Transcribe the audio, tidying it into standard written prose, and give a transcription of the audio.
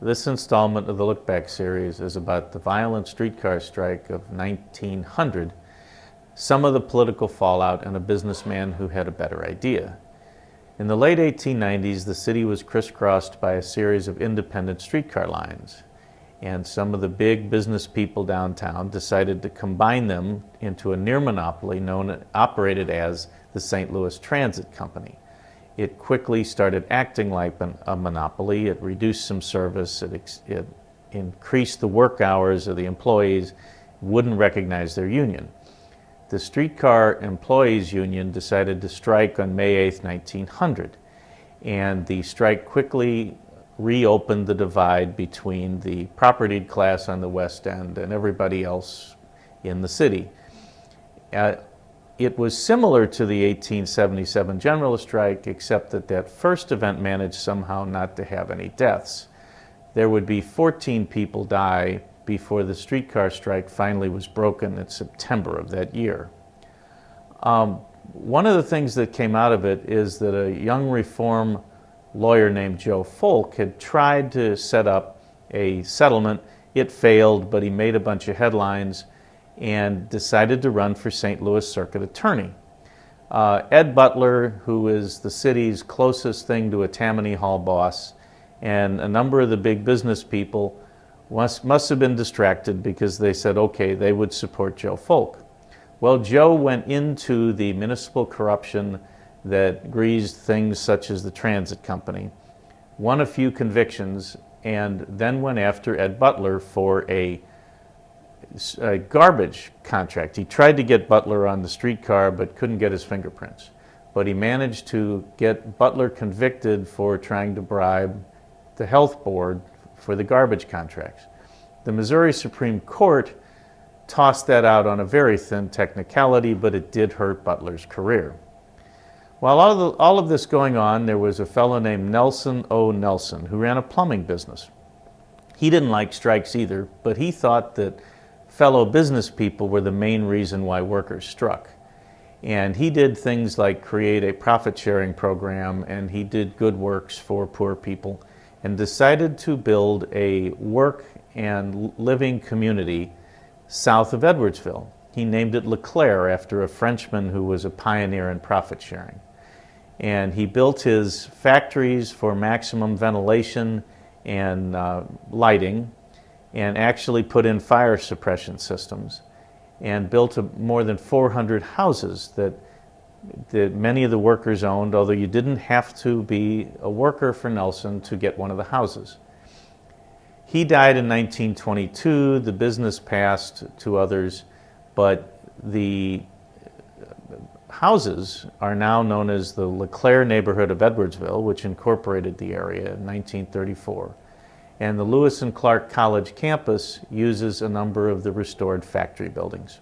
This installment of the Look Back series is about the violent streetcar strike of 1900, some of the political fallout, and a businessman who had a better idea. In the late 1890s, the city was crisscrossed by a series of independent streetcar lines, and some of the big business people downtown decided to combine them into a near monopoly operated as the St. Louis Transit Company. It quickly started acting like a monopoly. It reduced some service, it increased the work hours of the employees, wouldn't recognize their union. The Streetcar Employees Union decided to strike on May 8, 1900, and the strike quickly reopened the divide between the propertied class on the West End and everybody else in the city. It was similar to the 1877 general strike, except that that first event managed somehow not to have any deaths. There would be 14 people die before the streetcar strike finally was broken in September of that year. One of the things that came out of it is that a young reform lawyer named Joe Folk had tried to set up a settlement. It failed, but he made a bunch of headlines and decided to run for St. Louis Circuit Attorney. Ed Butler, who is the city's closest thing to a Tammany Hall boss, and a number of the big business people must have been distracted because they said, okay, they would support Joe Folk. Well, Joe went into the municipal corruption that greased things such as the transit company, won a few convictions, and then went after Ed Butler for a garbage contract. He tried to get Butler on the streetcar but couldn't get his fingerprints. But he managed to get Butler convicted for trying to bribe the health board for the garbage contracts. The Missouri Supreme Court tossed that out on a very thin technicality, but it did hurt Butler's career. While all of this going on, there was a fellow named Nelson O. Nelson who ran a plumbing business. He didn't like strikes either, but he thought that fellow business people were the main reason why workers struck. And he did things like create a profit-sharing program, and he did good works for poor people, and decided to build a work and living community south of Edwardsville. He named it LeClaire after a Frenchman who was a pioneer in profit-sharing. And he built his factories for maximum ventilation and lighting, and actually put in fire suppression systems, and built more than 400 houses that many of the workers owned, although you didn't have to be a worker for Nelson to get one of the houses. He died in 1922, the business passed to others, but the houses are now known as the LeClaire neighborhood of Edwardsville, which incorporated the area in 1934. And the Lewis and Clark College campus uses a number of the restored factory buildings.